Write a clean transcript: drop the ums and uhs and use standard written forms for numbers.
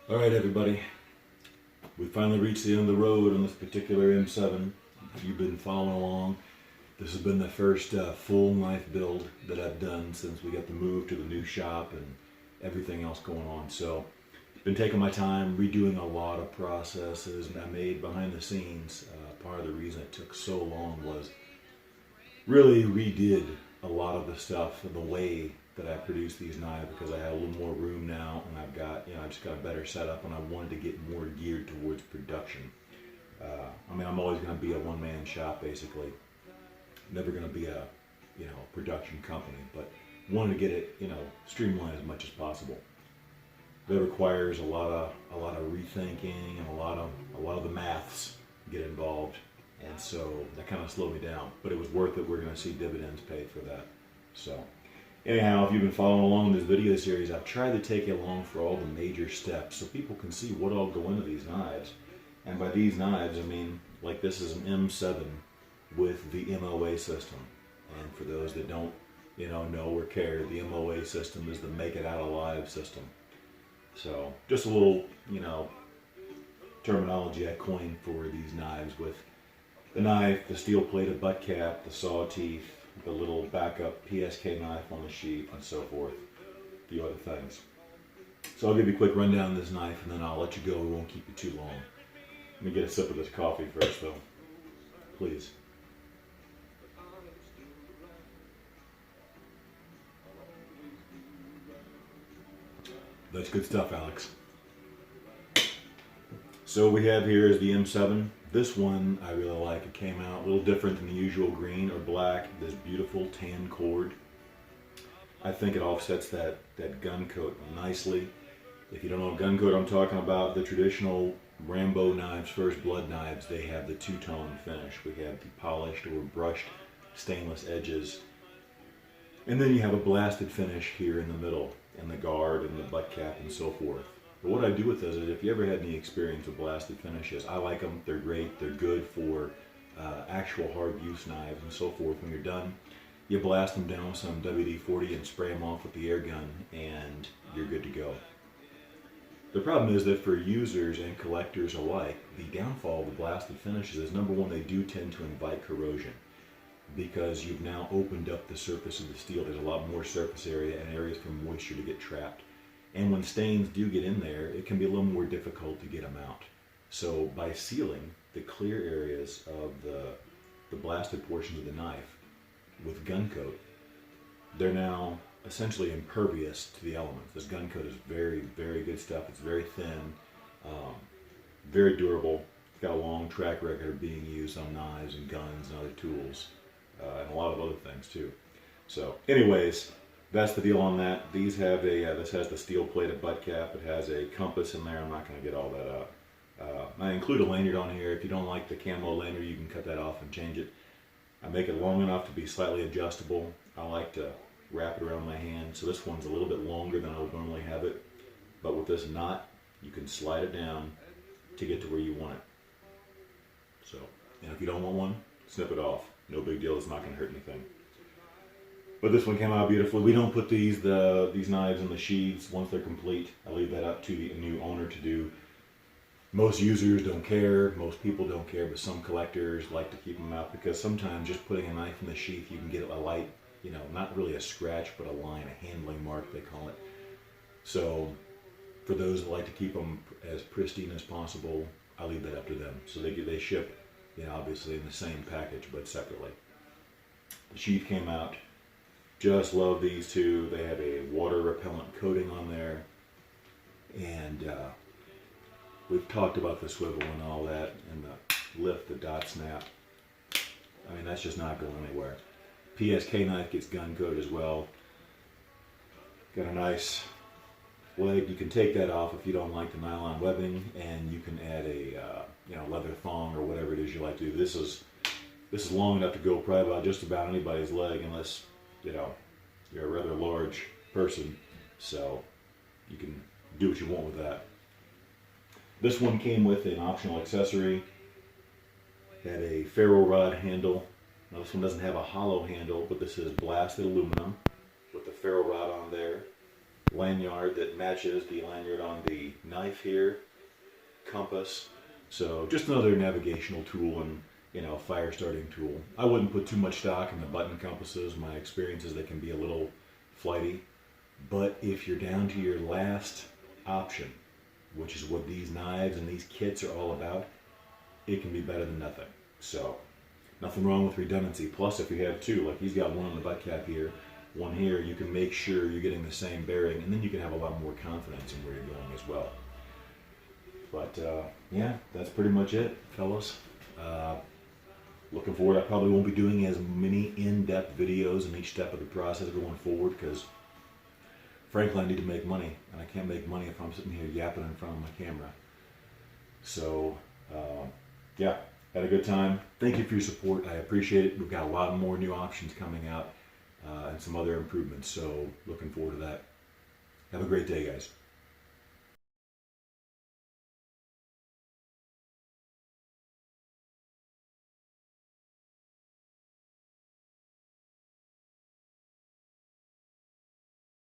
All right, everybody. We finally reached the end of the road on this particular M7. If you've been following along, this has been the first full knife build that I've done since we got the move to the new shop and everything else going on. So, been taking my time, redoing a lot of processes I made behind the scenes. Part of the reason it took so long was really redid a lot of the stuff and the way that I produce these knives because I have a little more room now and I just got a better setup and I wanted to get more geared towards production. I'm always going to be a one-man shop basically. Never going to be a, production company, but wanted to get it, streamlined as much as possible. That requires a lot of rethinking and a lot of the maths get involved, and so that kind of slowed me down. But it was worth it. We're going to see dividends paid for that. So, anyhow, if you've been following along this video series, I've tried to take you along for all the major steps so people can see what all go into these knives. And by these knives, I mean like this is an M7 with the MOA system. And for those that don't, know or care, the MOA system is the Make It Out Alive system. So just a little, terminology I coined for these knives with the knife, the steel plated butt cap, the saw teeth, the little backup PSK knife on the sheath, and so forth. A few other things. So I'll give you a quick rundown of this knife and then I'll let you go. We won't keep you too long. Let me get a sip of this coffee first though. Please. That's good stuff, Alex. So we have here is the M7. This one I really like. It came out a little different than the usual green or black. This beautiful tan cord. I think it offsets that gun coat nicely. If you don't know what gun coat I'm talking about, the traditional Rambo knives, First Blood knives, they have the two-tone finish. We have the polished or brushed stainless edges. And then you have a blasted finish here in the middle, and the guard and the butt cap and so forth. But what I do with those is if you ever had any experience with blasted finishes, I like them, they're great, they're good for actual hard use knives and so forth. When you're done, you blast them down with some WD-40 and spray them off with the air gun and you're good to go. The problem is that for users and collectors alike, the downfall of the blasted finishes is number one, they do tend to invite corrosion because you've now opened up the surface of the steel. There's a lot more surface area and areas for moisture to get trapped. And when stains do get in there, it can be a little more difficult to get them out. So by sealing the clear areas of the blasted portions of the knife with gun coat, they're now essentially impervious to the elements. This gun coat is very, very good stuff. It's very thin, very durable. It's got a long track record of being used on knives and guns and other tools, and a lot of other things too. So anyways, that's the deal on that. These have this has the steel plated butt cap. It has a compass in there. I'm not going to get all that out. I include a lanyard on here. If you don't like the camo lanyard, you can cut that off and change it. I make it long enough to be slightly adjustable. I like to wrap it around my hand. So this one's a little bit longer than I would normally have it. But with this knot, you can slide it down to get to where you want it. So, and if you don't want one, snip it off. No big deal. It's not going to hurt anything. But this one came out beautifully. We don't put these knives in the sheaths once they're complete. I leave that up to the new owner to do. Most users don't care, most people don't care, but some collectors like to keep them out because sometimes just putting a knife in the sheath, you can get a light, not really a scratch, but a line, a handling mark, they call it. So for those that like to keep them as pristine as possible, I leave that up to them. So they ship, obviously in the same package, but separately. The sheath came out. Just love these two. They have a water repellent coating on there. And we've talked about the swivel and all that, and the lift, the dot snap. I mean, that's just not going anywhere. PSK knife gets gun coat as well. Got a nice leg. You can take that off if you don't like the nylon webbing, and you can add a leather thong or whatever it is you like to do. This is long enough to go probably about just about anybody's leg, unless you're a rather large person, so you can do what you want with that. This one came with an optional accessory. Had a ferro rod handle. Now this one doesn't have a hollow handle, but this is blasted aluminum with the ferro rod on there. Lanyard that matches the lanyard on the knife here, compass. So just another navigational tool and, fire starting tool. I wouldn't put too much stock in the button compasses. My experience is they can be a little flighty. But if you're down to your last option, which is what these knives and these kits are all about, it can be better than nothing. So nothing wrong with redundancy. Plus, if you have two, like he's got one on the butt cap here, one here, you can make sure you're getting the same bearing, and then you can have a lot more confidence in where you're going as well. But yeah, that's pretty much it, fellas. Looking forward. I probably won't be doing as many in-depth videos in each step of the process going forward because, frankly, I need to make money, and I can't make money if I'm sitting here yapping in front of my camera. So, yeah, had a good time. Thank you for your support. I appreciate it. We've got a lot more new options coming out and some other improvements. So, looking forward to that. Have a great day, guys.